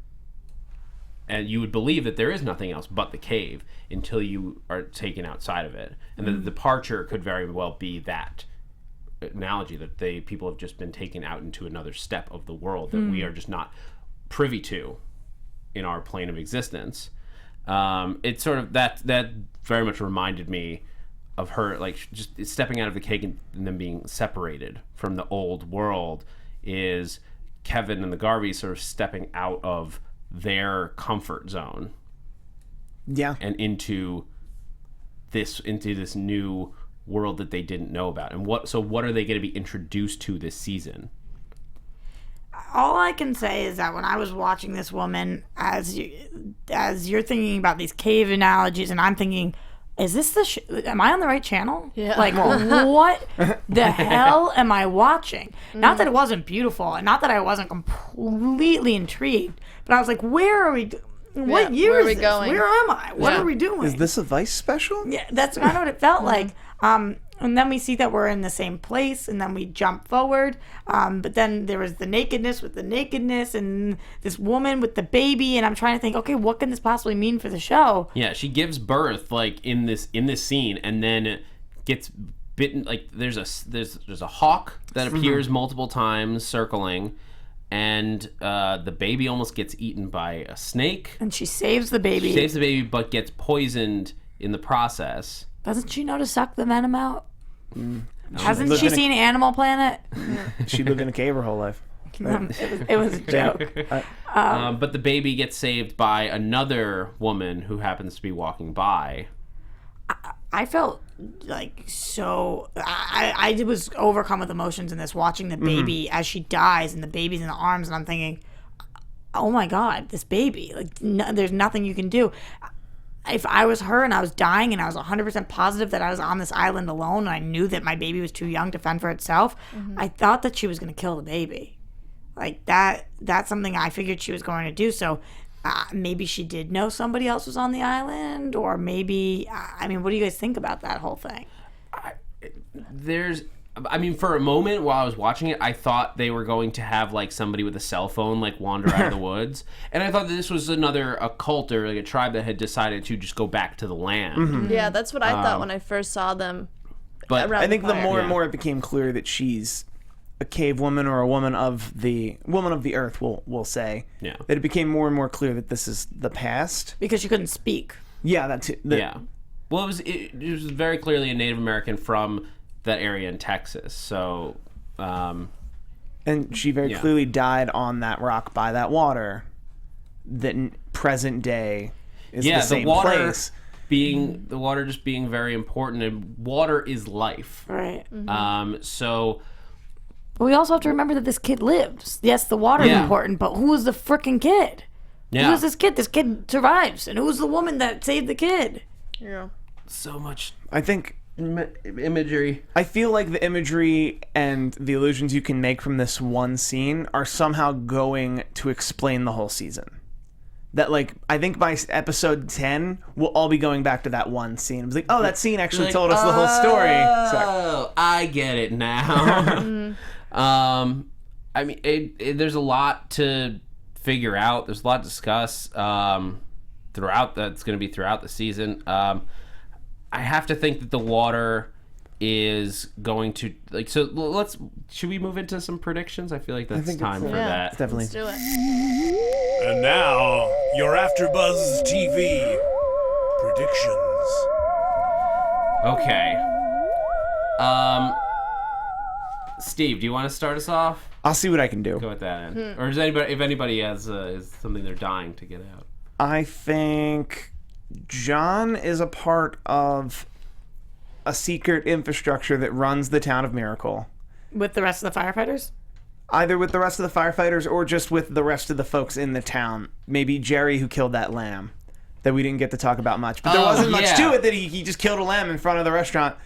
and you would believe that there is nothing else but the cave until you are taken outside of it, and the departure could very well be that analogy that people have just been taken out into another step of the world that we are just not privy to in our plane of existence. It's sort of that very much reminded me of her, like, just stepping out of the cave and then being separated from the old world. Is Kevin and the Garveys sort of stepping out of their comfort zone, and into this new world that they didn't know about. And what are they going to be introduced to this season? All I can say is that when I was watching this woman, as you're thinking about these cave analogies, and I'm thinking, is this am I on the right channel? Yeah. Like, what the hell am I watching? Not that it wasn't beautiful, and not that I wasn't completely intrigued, but I was like, where are we? What year where are is we this? going? Where am I? What are we doing? Is this a Vice special? Yeah, that's kind of what it felt like. And then we see that we're in the same place, and then we jump forward. But then there was the nakedness with the nakedness, and this woman with the baby, and I'm trying to think, okay, what can this possibly mean for the show? Yeah, she gives birth like in this scene, and then gets bitten. Like there's a hawk that appears multiple times circling, and the baby almost gets eaten by a snake. And she saves the baby. She saves the baby, but gets poisoned in the process. Doesn't she know to suck the venom out? Hasn't lived she in a- seen Animal Planet? She lived in a cave her whole life. It was a joke. But the baby gets saved by another woman who happens to be walking by. I felt like I was overcome with emotions in this, watching the baby as she dies, and the baby's in the arms, and I'm thinking, oh my God, this baby, like, there's nothing you can do. If I was her and I was dying and I was 100% positive that I was on this island alone, and I knew that my baby was too young to fend for itself, I thought that she was going to kill the baby. Like, that's something I figured she was going to do. So maybe she did know somebody else was on the island, or maybe, I mean, what do you guys think about that whole thing? For a moment while I was watching it, I thought they were going to have like somebody with a cell phone like wander out of the woods, and I thought that this was a cult or like a tribe that had decided to just go back to the land. Yeah, that's what I thought when I first saw them. But around I think the fire. more and more it became clear that she's a cave woman, or a woman of the earth, we'll say. Yeah. That it became more and more clear that this is the past. Because she couldn't speak. Yeah, that's it. Yeah. Well, it was very clearly a Native American from that area in Texas. So, and she very clearly died on that rock by that water. That present day is the same place. The water just being very important, and water is life. Right. So. But we also have to remember that this kid lives. Yes, the water is important, but who is the frickin' kid? Yeah. Who is this kid? This kid survives. And who's the woman that saved the kid? Yeah. So much I think imagery. I feel like the imagery and the illusions you can make from this one scene are somehow going to explain the whole season. That, like, I think by episode 10, we'll all be going back to that one scene. It's like, oh, that scene actually told us the whole story. Oh, I get it now. There's a lot to figure out. There's a lot to discuss throughout the season. I have to think that the water is going to, like, so should we move into some predictions? I feel like that's time for that. Definitely. Let's do it. And now, your AFTERBUZZ TV predictions. Okay. Steve, do you want to start us off? I'll see what I can do. Go with that end. Or if anybody has is something they're dying to get out. I think John is a part of a secret infrastructure that runs the town of Miracle. With the rest of the firefighters? either with the rest of the firefighters or just with the rest of the folks in the town. Maybe Jerry, who killed that lamb that we didn't get to talk about much. But there wasn't much to it, that he just killed a lamb in front of the restaurant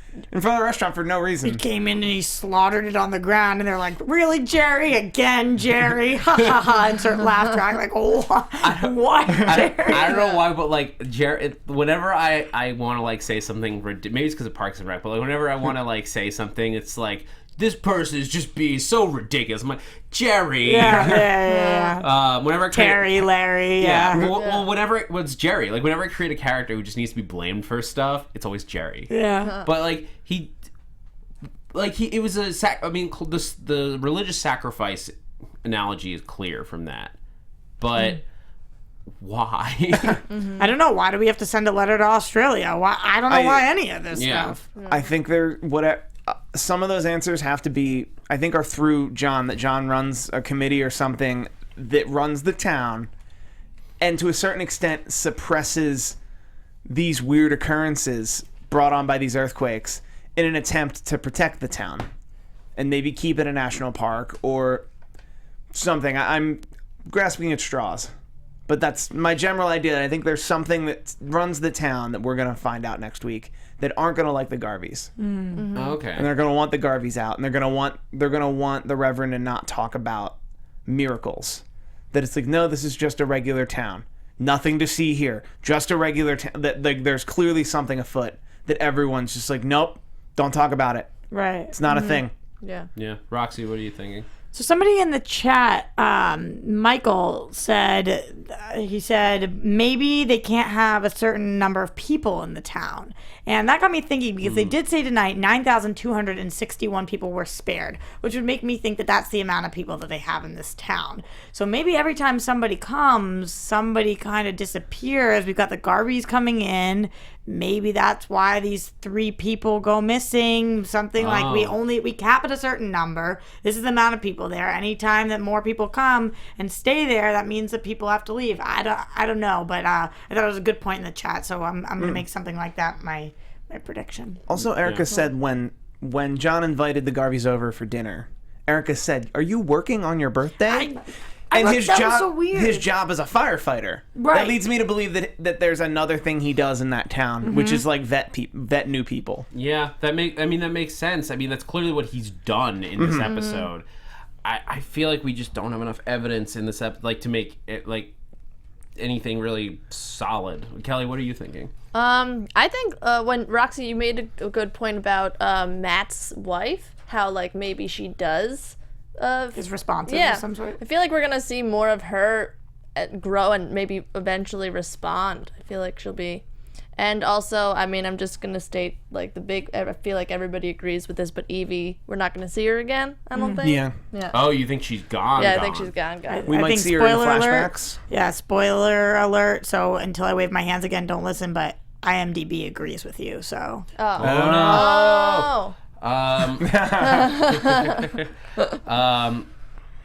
for no reason. He came in and he slaughtered it on the ground, and they're like, "Really, Jerry? Again, Jerry?" Ha ha ha! And start laugh track like, "Oh, what, Jerry?" I don't know why, but like Jerry, whenever I want to like say something, maybe it's because of Parks and Rec, but like whenever I want to like say something, it's like, this person is just being so ridiculous. I'm like, Jerry. Yeah. Whenever I Terry, Larry. Yeah. Well, whenever it was Jerry, like whenever I create a character who just needs to be blamed for stuff, it's always Jerry. Yeah. But like it was the religious sacrifice analogy is clear from that, but why? I don't know. Why do we have to send a letter to Australia? Why? I don't know why any of this stuff. I think some of those answers have to be, I think, are through John, that John runs a committee or something that runs the town and to a certain extent suppresses these weird occurrences brought on by these earthquakes in an attempt to protect the town and maybe keep it a national park or something. I'm grasping at straws, but that's my general idea. I think there's something that runs the town that we're going to find out next week that aren't going to like the Garveys. Mm-hmm. Okay. And they're going to want the Garveys out, and they're going to want the Reverend to not talk about miracles. That it's like, no, this is just a regular town. Nothing to see here. Just a regular town. That there's clearly something afoot that everyone's just like, nope, don't talk about it. Right. It's not a thing. Yeah. Yeah. Roxy, what are you thinking? So somebody in the chat, Michael said, he said, maybe they can't have a certain number of people in the town. And that got me thinking, because they did say tonight 9,261 people were spared, which would make me think that that's the amount of people that they have in this town. So maybe every time somebody comes, somebody kind of disappears. We've got the Garveys coming in. Maybe that's why these 3 people go missing. Something like we cap at a certain number. This is the amount of people there. Anytime that more people come and stay there, that means that people have to leave. I don't know, but I thought it was a good point in the chat. So I'm gonna make something like that my prediction. Also, Erica said when John invited the Garveys over for dinner, Erica said, "Are you working on your birthday?" And his job, so weird. His job as a firefighter. Right. That leads me to believe that there's another thing he does in that town, which is like vet new people. Yeah, that makes sense. I mean, that's clearly what he's done in this episode. I feel like we just don't have enough evidence in this episode, to make it like anything really solid. Kelly, what are you thinking? I think when Roxy, you made a good point about Matt's wife, how like maybe she does. Is responsive yeah. of some sort. I feel like we're gonna see more of her grow and maybe eventually respond. I feel like she'll be, and also, I mean, I'm just gonna state like I feel like everybody agrees with this, but Evie, we're not gonna see her again. I don't think. Yeah. Oh, you think she's gone? Yeah, I think she's gone. We might think see her in spoiler flashbacks. Yeah, spoiler alert. So until I wave my hands again, don't listen. But IMDb agrees with you. So. Oh no.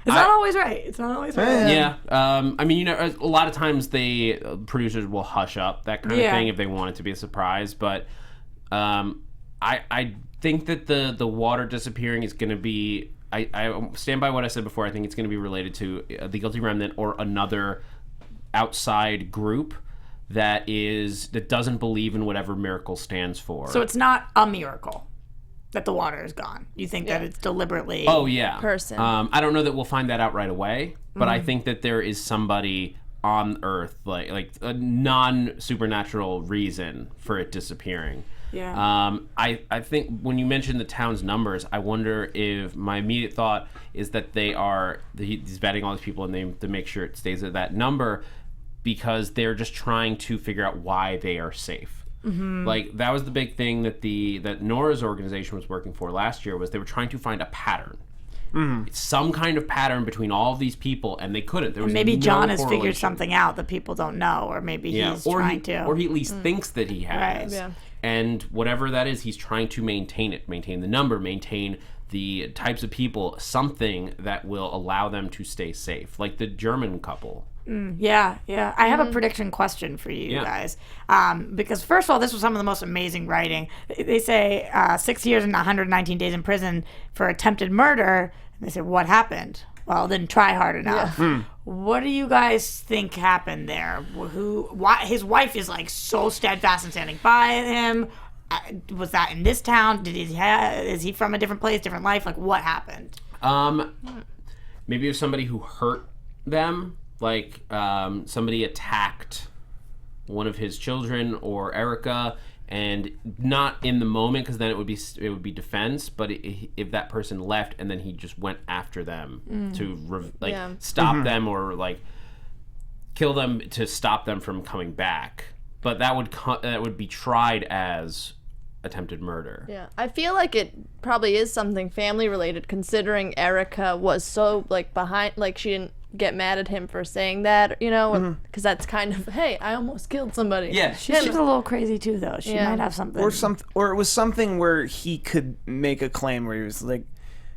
It's not always right. It's not always right. Yeah. I mean, a lot of times producers will hush up that kind of thing if they want it to be a surprise. But I think that the water disappearing is going to be. I stand by what I said before. I think it's going to be related to the Guilty Remnant or another outside group that doesn't believe in whatever miracle stands for. So it's not a miracle that the water is gone. You think that it's deliberately person. I don't know that we'll find that out right away, but I think that there is somebody on Earth, like a non-supernatural reason for it disappearing. Yeah. I think when you mentioned the town's numbers, I wonder if my immediate thought is that he's vetting all these people and to make sure it stays at that number because they're just trying to figure out why they are safe. Mm-hmm. Like that was the big thing that Nora's organization was working for last year was they were trying to find a pattern. It's some kind of pattern between all of these people, and they couldn't. There was maybe no John has figured correlation. something out that people don't know, or maybe he's trying to. Or he at least thinks that he has. Right. Yeah. And whatever that is, he's trying to maintain it, maintain the number, maintain the types of people, something that will allow them to stay safe, like the German couple. Yeah. I have a prediction question for you guys. Because first of all, this was some of the most amazing writing. They say 6 years and 119 days in prison for attempted murder. They said, what happened? Well, didn't try hard enough. What do you guys think happened there? Why his wife is like so steadfast and standing by him? Was that in this town? Is he from a different place, different life? Like, what happened? Maybe it was somebody who hurt them, like somebody attacked one of his children or Erica, and not in the moment, because then it would be defense. But if that person left and then he just went after them to stop them or like kill them to stop them from coming back, but that would be tried as attempted murder. Yeah, I feel like it probably is something family related, considering Erica was so like behind, like she didn't get mad at him for saying that, you know, because that's kind of, hey, I almost killed somebody. Yeah, she's a little crazy too, though. She might have something, or it was something where he could make a claim where he was like,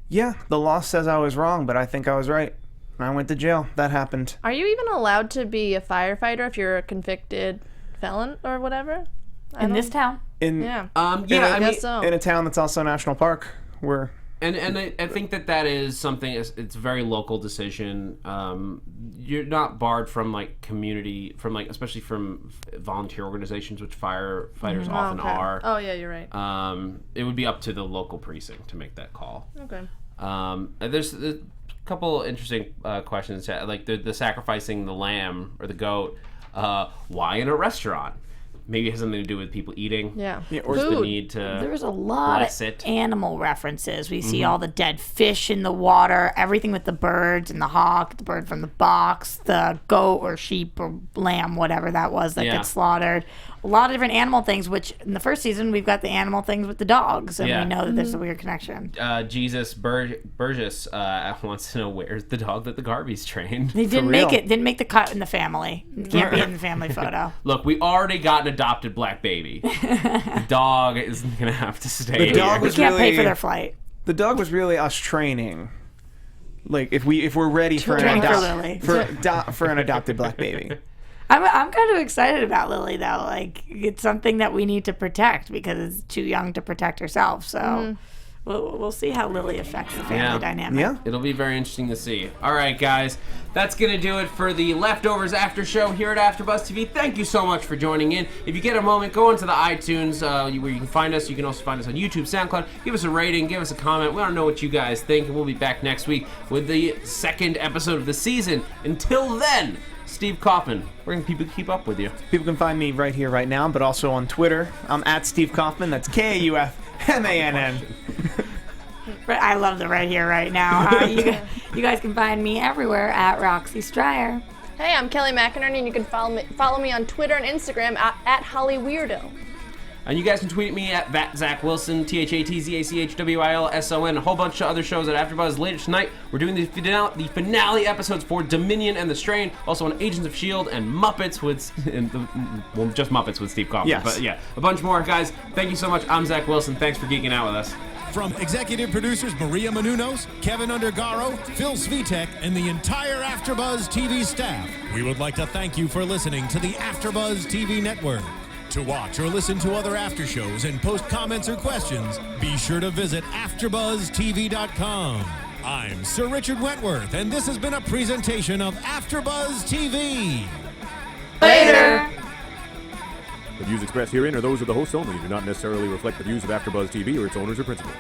yeah, the law says I was wrong, but I think I was right. I went to jail. That happened. Are you even allowed to be a firefighter if you're a convicted felon or whatever? In this town? I guess so. In a town that's also a national park, where... And I think that is something, it's a very local decision. You're not barred from like community, from like, especially from volunteer organizations, which firefighters often are. Oh yeah, you're right. It would be up to the local precinct to make that call. Okay. There's a couple interesting questions, like the sacrificing the lamb or the goat. Why in a restaurant? Maybe it has something to do with people eating. Yeah. Or the need to There's a lot bless of it. animal references. We see all the dead fish in the water, everything with the birds and the hawk, the bird from the box, the goat or sheep or lamb, whatever that was that gets slaughtered. A lot of different animal things, which in the first season we've got the animal things with the dogs, and we know that there's a weird connection. Jesus Burgess wants to know where's the dog that the Garveys trained. They didn't make the cut in the family. It can't be in the family photo. Look, we already got an adopted black baby. The dog is gonna have to stay. The dog here. was We can't pay really- for their flight. The dog was really us training. Like if we're ready for Train an for Lily. for an adopted black baby. I'm kind of excited about Lily, though. Like, it's something that we need to protect because it's too young to protect herself. So we'll see how Lily affects the family dynamic. Yeah. It'll be very interesting to see. All right, guys. That's going to do it for the Leftovers After Show here at AfterBuzz TV. Thank you so much for joining in. If you get a moment, go into the iTunes where you can find us. You can also find us on YouTube, SoundCloud. Give us a rating. Give us a comment. We want to know what you guys think. And we'll be back next week with the second episode of the season. Until then, Steve Kaufmann, where can people keep up with you? People can find me right here, right now, but also on Twitter. I'm at Steve Kaufmann. That's Kaufmann. I love the right here, right now. You guys can find me everywhere at Roxy Striar. Hey, I'm Kelly McInerney, and you can follow me on Twitter and Instagram at HollyWeirdo. And you guys can tweet me at @ZachWilson, ThatzachWilson, a whole bunch of other shows at AfterBuzz. Later tonight, we're doing the finale episodes for Dominion and The Strain, also on Agents of S.H.I.E.L.D. and Muppets just Muppets with Steve Kaufmann. Yes. But yeah, a bunch more. Guys, thank you so much. I'm Zach Wilson. Thanks for geeking out with us. From executive producers Maria Menounos, Kevin Undergaro, Phil Svitek, and the entire AfterBuzz TV staff, we would like to thank you for listening to the AfterBuzz TV network. To watch or listen to other after shows and post comments or questions, be sure to visit AfterBuzzTV.com. I'm Sir Richard Wentworth, and this has been a presentation of AfterBuzz TV. Later! The views expressed herein are those of the hosts only and do not necessarily reflect the views of AfterBuzz TV or its owners or principals.